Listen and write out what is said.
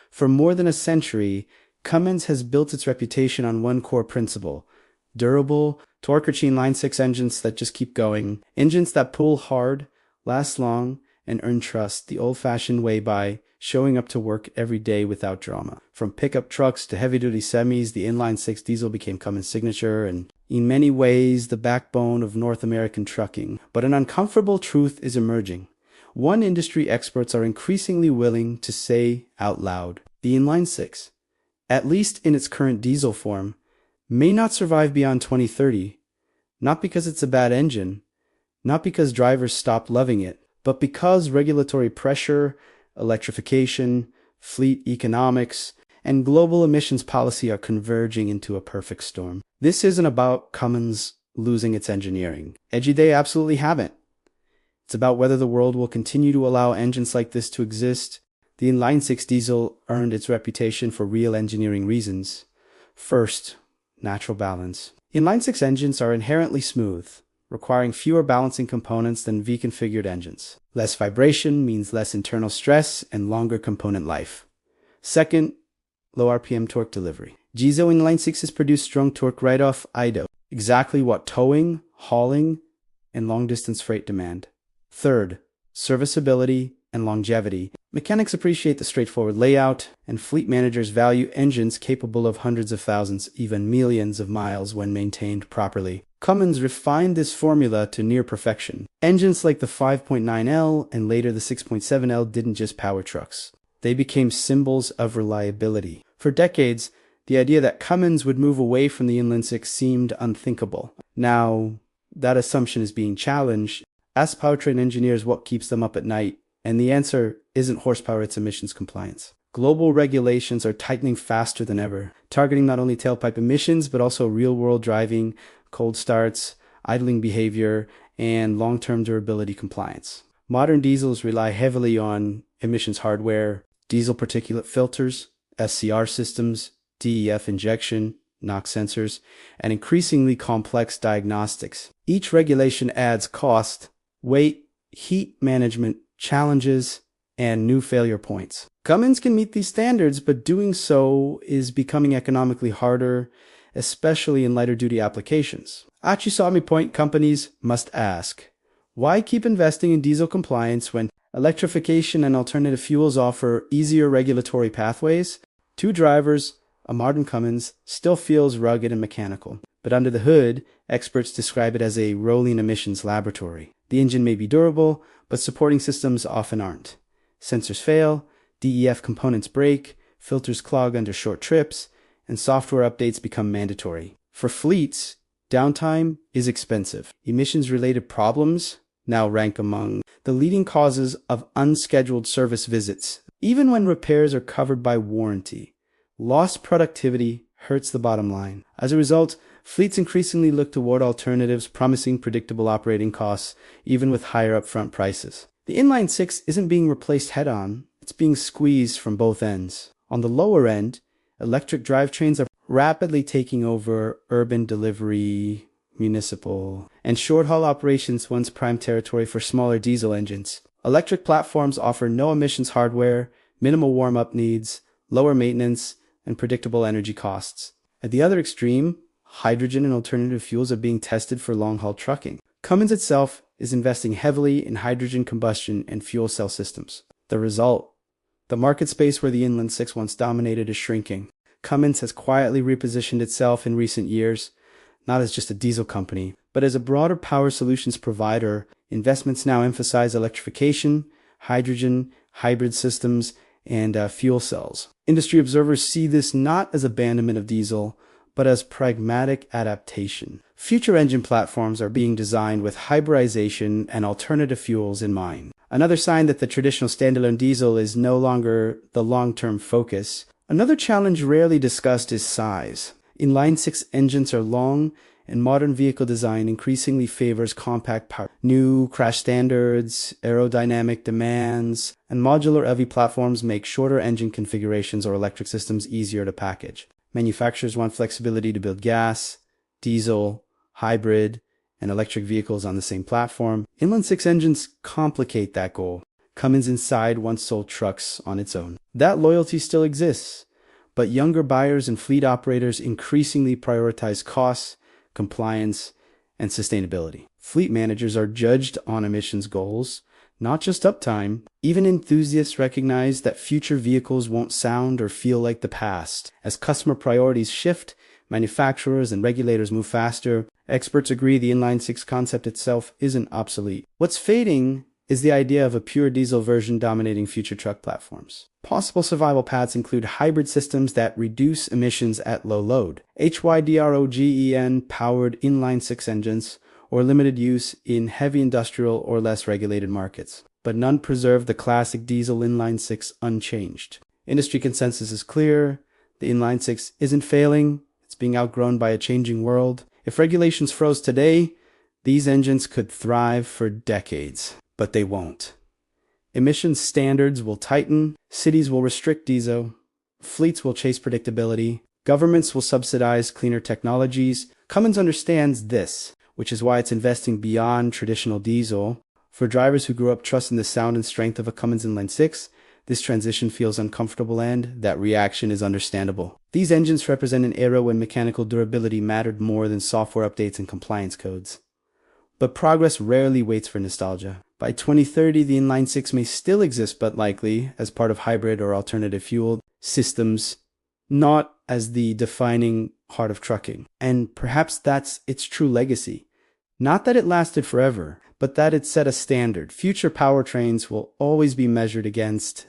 For more than a century, Cummins has built its reputation on one core principle: durable, torque-rich inline-6 engines that just keep going, engines that pull hard, last long, and earn trust the old-fashioned way by showing up to work every day without drama. From pickup trucks to heavy-duty semis, the inline-6 diesel became Cummins' signature and, in many ways, the backbone of North American trucking. But an uncomfortable truth is emerging. One industry experts are increasingly willing to say out loud: the inline-6, at least in its current diesel form, may not survive beyond 2030, not because it's a bad engine, not because drivers stopped loving it, but because regulatory pressure, electrification, fleet economics, and global emissions policy are converging into a perfect storm. This isn't about Cummins losing its engineering. Edgy, they absolutely haven't. It's about whether the world will continue to allow engines like this to exist. The inline-6 diesel earned its reputation for real engineering reasons. First, natural balance. Inline-6 engines are inherently smooth, requiring fewer balancing components than V-configured engines. Less vibration means less internal stress and longer component life. Second, low RPM torque delivery. Gizo inline-6s produce strong torque right off idle, exactly what towing, hauling, and long-distance freight demand. Third, serviceability and longevity. Mechanics appreciate the straightforward layout, and fleet managers value engines capable of hundreds of thousands, even millions of miles when maintained properly. Cummins refined this formula to near perfection. Engines like the 5.9L and later the 6.7L didn't just power trucks. They became symbols of reliability. For decades, the idea that Cummins would move away from the inline-6 seemed unthinkable. Now, that assumption is being challenged. Ask powertrain engineers what keeps them up at night, and the answer isn't horsepower, it's emissions compliance. Global regulations are tightening faster than ever, targeting not only tailpipe emissions, but also real-world driving, cold starts, idling behavior, and long-term durability compliance. Modern diesels rely heavily on emissions hardware, diesel particulate filters, SCR systems, DEF injection, NOx sensors, and increasingly complex diagnostics. Each regulation adds cost, weight, heat management challenges, and new failure points. Cummins can meet these standards, but doing so is becoming economically harder, especially in lighter-duty applications. At Chisami Point, companies must ask, why keep investing in diesel compliance when electrification and alternative fuels offer easier regulatory pathways? Two drivers, a modern Cummins, still feels rugged and mechanical. But under the hood, experts describe it as a rolling emissions laboratory. The engine may be durable, but supporting systems often aren't. Sensors fail, DEF components break, filters clog under short trips, and software updates become mandatory. For fleets, downtime is expensive. Emissions-related problems now rank among the leading causes of unscheduled service visits. Even when repairs are covered by warranty, lost productivity hurts the bottom line. As a result, fleets increasingly look toward alternatives promising predictable operating costs, even with higher upfront prices. The inline-6 isn't being replaced head-on, it's being squeezed from both ends. On the lower end, electric drivetrains are rapidly taking over urban delivery, municipal, and short-haul operations, once prime territory for smaller diesel engines. Electric platforms offer no emissions hardware, minimal warm-up needs, lower maintenance, and predictable energy costs. At the other extreme, hydrogen and alternative fuels are being tested for long-haul trucking. Cummins itself is investing heavily in hydrogen combustion and fuel cell systems. The result? The market space where the inline-6 once dominated is shrinking. Cummins has quietly repositioned itself in recent years, not as just a diesel company, but as a broader power solutions provider. Investments now emphasize electrification, hydrogen, hybrid systems, and fuel cells. Industry observers see this not as abandonment of diesel, but as pragmatic adaptation. Future engine platforms are being designed with hybridization and alternative fuels in mind. Another sign that the traditional standalone diesel is no longer the long-term focus. Another challenge rarely discussed is size. Inline-6 engines are long, and modern vehicle design increasingly favors compact power. New crash standards, aerodynamic demands, and modular EV platforms make shorter engine configurations or electric systems easier to package. Manufacturers want flexibility to build gas, diesel, hybrid, and electric vehicles on the same platform. Inline-6 engines complicate that goal. Cummins inside once sold trucks on its own. That loyalty still exists, but younger buyers and fleet operators increasingly prioritize costs, compliance, and sustainability. Fleet managers are judged on emissions goals, not just uptime. Even enthusiasts recognize that future vehicles won't sound or feel like the past. As customer priorities shift, manufacturers and regulators move faster, experts agree the inline-6 concept itself isn't obsolete. What's fading is the idea of a pure diesel version dominating future truck platforms. Possible survival paths include hybrid systems that reduce emissions at low load, HYDROGEN powered inline-6 engines, or limited use in heavy industrial or less regulated markets. But none preserve the classic diesel inline-6 unchanged. Industry consensus is clear. The inline-6 isn't failing. It's being outgrown by a changing world. If regulations froze today, these engines could thrive for decades. But they won't. Emissions standards will tighten, cities will restrict diesel, fleets will chase predictability, governments will subsidize cleaner technologies. Cummins understands this, which is why it's investing beyond traditional diesel. For drivers who grew up trusting the sound and strength of a Cummins Inline-6, this transition feels uncomfortable and that reaction is understandable. These engines represent an era when mechanical durability mattered more than software updates and compliance codes. But progress rarely waits for nostalgia. By 2030, the inline-6 may still exist, but likely as part of hybrid or alternative fuel systems, not as the defining heart of trucking. And perhaps that's its true legacy. Not that it lasted forever, but that it set a standard. Future powertrains will always be measured against